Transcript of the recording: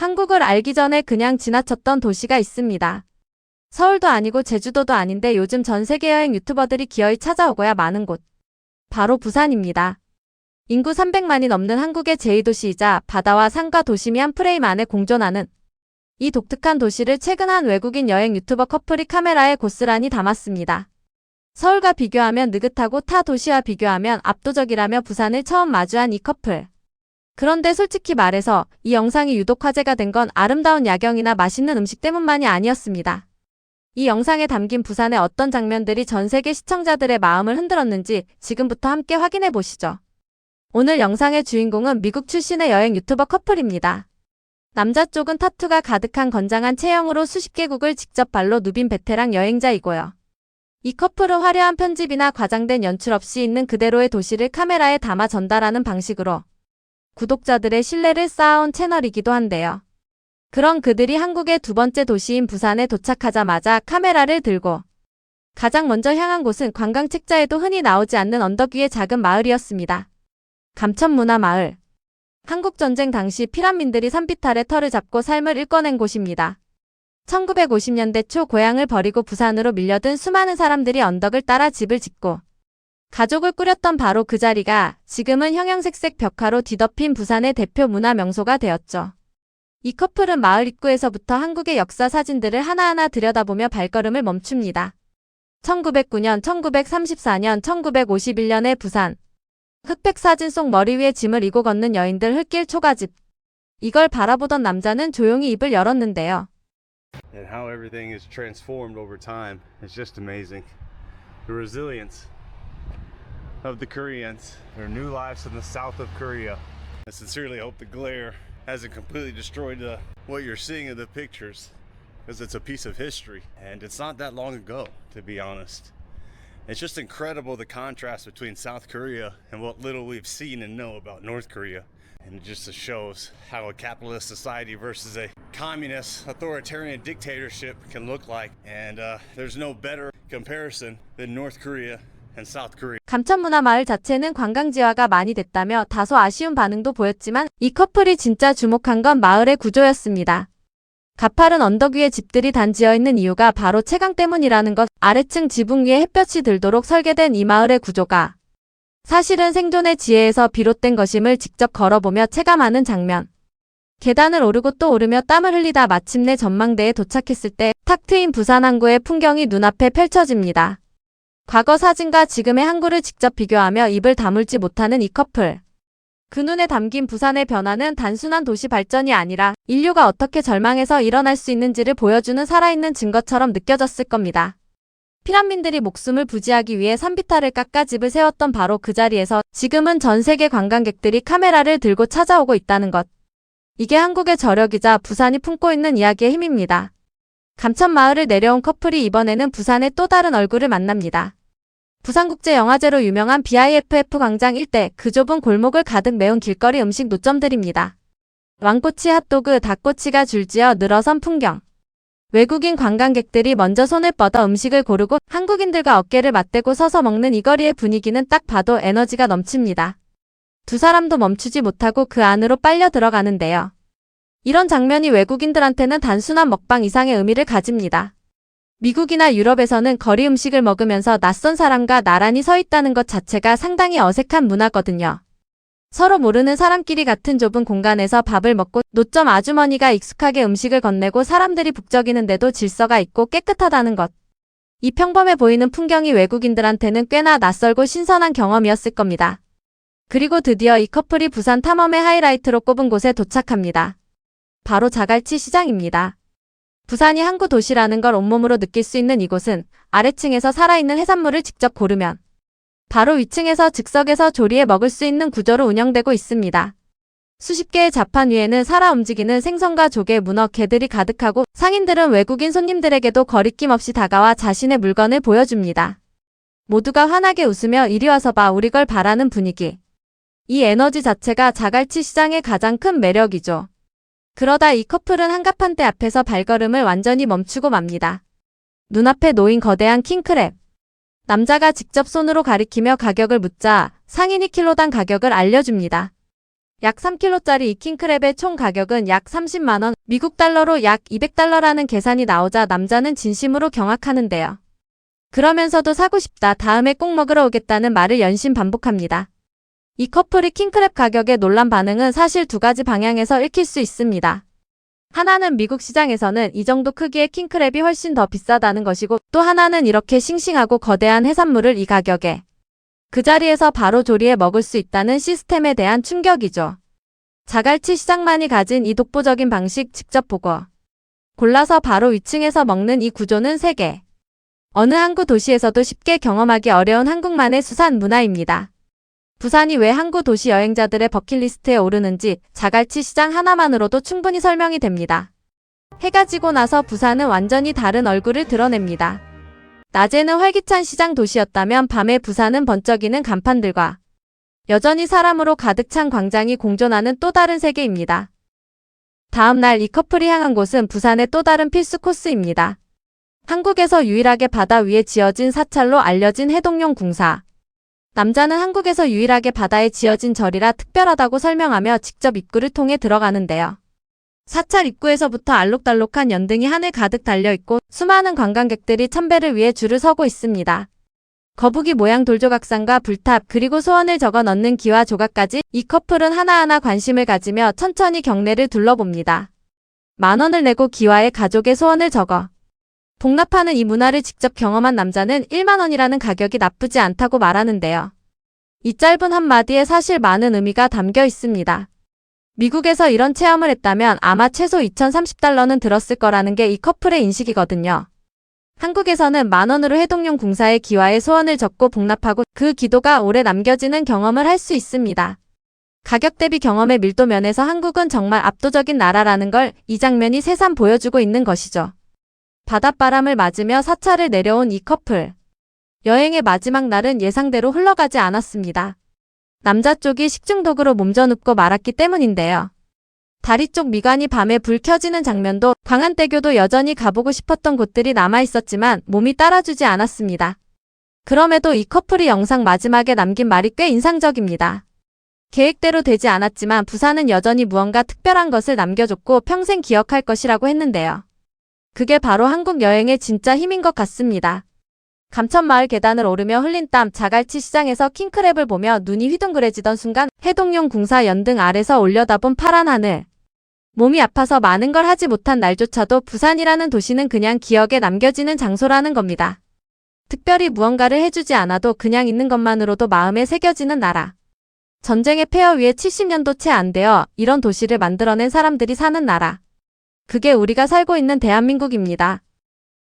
한국을 알기 전에 그냥 지나쳤던 도시가 있습니다. 서울도 아니고 제주도도 아닌데 요즘 전 세계 여행 유튜버들이 기어이 찾아오고야 마는 곳. 바로 부산입니다. 인구 300만이 넘는 한국의 제2도시이자 바다와 산과 도심이 한 프레임 안에 공존하는 이 독특한 도시를 최근 한 외국인 여행 유튜버 커플이 카메라에 고스란히 담았습니다. 서울과 비교하면 느긋하고 타 도시와 비교하면 압도적이라며 부산을 처음 마주한 이 커플. 그런데 솔직히 말해서 이 영상이 유독 화제가 된 건 아름다운 야경이나 맛있는 음식 때문만이 아니었습니다. 이 영상에 담긴 부산의 어떤 장면들이 전 세계 시청자들의 마음을 흔들었는지 지금부터 함께 확인해 보시죠. 오늘 영상의 주인공은 미국 출신의 여행 유튜버 커플입니다. 남자 쪽은 타투가 가득한 건장한 체형으로 수십 개국을 직접 발로 누빈 베테랑 여행자이고요. 이 커플은 화려한 편집이나 과장된 연출 없이 있는 그대로의 도시를 카메라에 담아 전달하는 방식으로 구독자들의 신뢰를 쌓아온 채널이기도 한데요. 그런 그들이 한국의 두 번째 도시인 부산에 도착하자마자 카메라를 들고 가장 먼저 향한 곳은 관광 책자에도 흔히 나오지 않는 언덕 위의 작은 마을이었습니다. 감천문화마을. 한국전쟁 당시 피란민들이 산빛 아래 터를 잡고 삶을 일궈낸 곳입니다. 1950년대 초 고향을 버리고 부산으로 밀려든 수많은 사람들이 언덕을 따라 집을 짓고 가족을 꾸렸던 바로 그 자리가 지금은 형형색색 벽화로 뒤덮인 부산의 대표 문화 명소가 되었죠. 이 커플은 마을 입구에서부터 한국의 역사 사진들을 하나하나 들여다보며 발걸음을 멈춥니다. 1909년, 1934년, 1951년의 부산. 흑백 사진 속 머리 위에 짐을 이고 걷는 여인들 흙길 초가집. 이걸 바라보던 남자는 조용히 입을 열었는데요. And how everything is transformed over time. It's just amazing. The resilience of the Koreans, their new lives in the south of Korea. I sincerely hope the glare hasn't completely destroyed what you're seeing in the pictures, because it's a piece of history and it's not that long ago, to be honest. It's just incredible the contrast between South Korea and what little we've seen and know about North Korea. And it just shows how a capitalist society versus a communist authoritarian dictatorship can look like. And there's no better comparison than North Korea and South Korea. 감천문화마을 자체는 관광지화가 많이 됐다며 다소 아쉬운 반응도 보였지만 이 커플이 진짜 주목한 건 마을의 구조였습니다. 가파른 언덕 위에 집들이 단지어 있는 이유가 바로 채광 때문이라는 것. 아래층 지붕 위에 햇볕이 들도록 설계된 이 마을의 구조가 사실은 생존의 지혜에서 비롯된 것임을 직접 걸어보며 체감하는 장면. 계단을 오르고 또 오르며 땀을 흘리다 마침내 전망대에 도착했을 때 탁 트인 부산 항구의 풍경이 눈앞에 펼쳐집니다. 과거 사진과 지금의 항구를 직접 비교하며 입을 다물지 못하는 이 커플. 그 눈에 담긴 부산의 변화는 단순한 도시 발전이 아니라 인류가 어떻게 절망에서 일어날 수 있는지를 보여주는 살아있는 증거처럼 느껴졌을 겁니다. 피란민들이 목숨을 부지하기 위해 산비탈을 깎아 집을 세웠던 바로 그 자리에서 지금은 전 세계 관광객들이 카메라를 들고 찾아오고 있다는 것. 이게 한국의 저력이자 부산이 품고 있는 이야기의 힘입니다. 감천마을을 내려온 커플이 이번에는 부산의 또 다른 얼굴을 만납니다. 부산국제영화제로 유명한 BIFF 광장 일대 그 좁은 골목을 가득 메운 길거리 음식 노점들입니다. 왕꼬치, 핫도그, 닭꼬치가 줄지어 늘어선 풍경. 외국인 관광객들이 먼저 손을 뻗어 음식을 고르고 한국인들과 어깨를 맞대고 서서 먹는 이 거리의 분위기는 딱 봐도 에너지가 넘칩니다. 두 사람도 멈추지 못하고 그 안으로 빨려 들어가는데요. 이런 장면이 외국인들한테는 단순한 먹방 이상의 의미를 가집니다. 미국이나 유럽에서는 거리 음식을 먹으면서 낯선 사람과 나란히 서 있다는 것 자체가 상당히 어색한 문화거든요. 서로 모르는 사람끼리 같은 좁은 공간에서 밥을 먹고 노점 아주머니가 익숙하게 음식을 건네고 사람들이 북적이는데도 질서가 있고 깨끗하다는 것. 이 평범해 보이는 풍경이 외국인들한테는 꽤나 낯설고 신선한 경험이었을 겁니다. 그리고 드디어 이 커플이 부산 탐험의 하이라이트로 꼽은 곳에 도착합니다. 바로 자갈치 시장입니다. 부산이 항구 도시라는 걸 온몸으로 느낄 수 있는 이곳은 아래층에서 살아있는 해산물을 직접 고르면 바로 위층에서 즉석에서 조리해 먹을 수 있는 구조로 운영되고 있습니다. 수십 개의 자판 위에는 살아 움직이는 생선과 조개, 문어, 게들이 가득하고 상인들은 외국인 손님들에게도 거리낌 없이 다가와 자신의 물건을 보여줍니다. 모두가 환하게 웃으며 이리 와서 봐 우리 걸 바라는 분위기. 이 에너지 자체가 자갈치 시장의 가장 큰 매력이죠. 그러다 이 커플은 한가판대 앞에서 발걸음을 완전히 멈추고 맙니다. 눈앞에 놓인 거대한 킹크랩. 남자가 직접 손으로 가리키며 가격을 묻자 상인이 킬로당 가격을 알려줍니다. 약 3kg짜리 이 킹크랩의 총 가격은 약 30만원, 미국 달러로 약 200달러라는 계산이 나오자 남자는 진심으로 경악하는데요. 그러면서도 사고 싶다, 다음에 꼭 먹으러 오겠다는 말을 연신 반복합니다. 이 커플이 킹크랩 가격에 놀란 반응은 사실 두 가지 방향에서 읽힐 수 있습니다. 하나는 미국 시장에서는 이 정도 크기의 킹크랩이 훨씬 더 비싸다는 것이고, 또 하나는 이렇게 싱싱하고 거대한 해산물을 이 가격에 그 자리에서 바로 조리해 먹을 수 있다는 시스템에 대한 충격이죠. 자갈치 시장만이 가진 이 독보적인 방식 직접 보고 골라서 바로 위층에서 먹는 이 구조는 세계 어느 항구 도시에서도 쉽게 경험하기 어려운 한국만의 수산 문화입니다. 부산이 왜 항구 도시 여행자들의 버킷리스트에 오르는지 자갈치 시장 하나만으로도 충분히 설명이 됩니다. 해가 지고 나서 부산은 완전히 다른 얼굴을 드러냅니다. 낮에는 활기찬 시장 도시였다면 밤에 부산은 번쩍이는 간판들과 여전히 사람으로 가득 찬 광장이 공존하는 또 다른 세계입니다. 다음 날 이 커플이 향한 곳은 부산의 또 다른 필수 코스입니다. 한국에서 유일하게 바다 위에 지어진 사찰로 알려진 해동용 궁사. 남자는 한국에서 유일하게 바다에 지어진 절이라 특별하다고 설명하며 직접 입구를 통해 들어가는데요. 사찰 입구에서부터 알록달록한 연등이 하늘 가득 달려있고 수많은 관광객들이 참배를 위해 줄을 서고 있습니다. 거북이 모양 돌조각상과 불탑 그리고 소원을 적어 넣는 기와 조각까지 이 커플은 하나하나 관심을 가지며 천천히 경내를 둘러봅니다. 10,000원을 내고 기와의 가족의 소원을 적어 복납하는 이 문화를 직접 경험한 남자는 10,000원이라는 가격이 나쁘지 않다고 말하는데요. 이 짧은 한마디에 사실 많은 의미가 담겨 있습니다. 미국에서 이런 체험을 했다면 아마 최소 2,030달러는 들었을 거라는 게 이 커플의 인식이거든요. 한국에서는 10,000원으로 해동용 궁사의 기와의 소원을 적고 복납하고 그 기도가 오래 남겨지는 경험을 할 수 있습니다. 가격 대비 경험의 밀도 면에서 한국은 정말 압도적인 나라라는 걸 이 장면이 새삼 보여주고 있는 것이죠. 바닷바람을 맞으며 사찰을 내려온 이 커플. 여행의 마지막 날은 예상대로 흘러가지 않았습니다. 남자 쪽이 식중독으로 몸져눕고 말았기 때문인데요. 다리 쪽 미관이 밤에 불 켜지는 장면도 광안대교도 여전히 가보고 싶었던 곳들이 남아있었지만 몸이 따라주지 않았습니다. 그럼에도 이 커플이 영상 마지막에 남긴 말이 꽤 인상적입니다. 계획대로 되지 않았지만 부산은 여전히 무언가 특별한 것을 남겨줬고 평생 기억할 것이라고 했는데요. 그게 바로 한국 여행의 진짜 힘인 것 같습니다. 감천마을 계단을 오르며 흘린 땀, 자갈치 시장에서 킹크랩을 보며 눈이 휘둥그레지던 순간 해동용 궁사 연등 아래서 올려다본 파란 하늘. 몸이 아파서 많은 걸 하지 못한 날조차도 부산이라는 도시는 그냥 기억에 남겨지는 장소라는 겁니다. 특별히 무언가를 해주지 않아도 그냥 있는 것만으로도 마음에 새겨지는 나라. 전쟁의 폐허 위에 70년도 채 안 되어 이런 도시를 만들어낸 사람들이 사는 나라. 그게 우리가 살고 있는 대한민국입니다.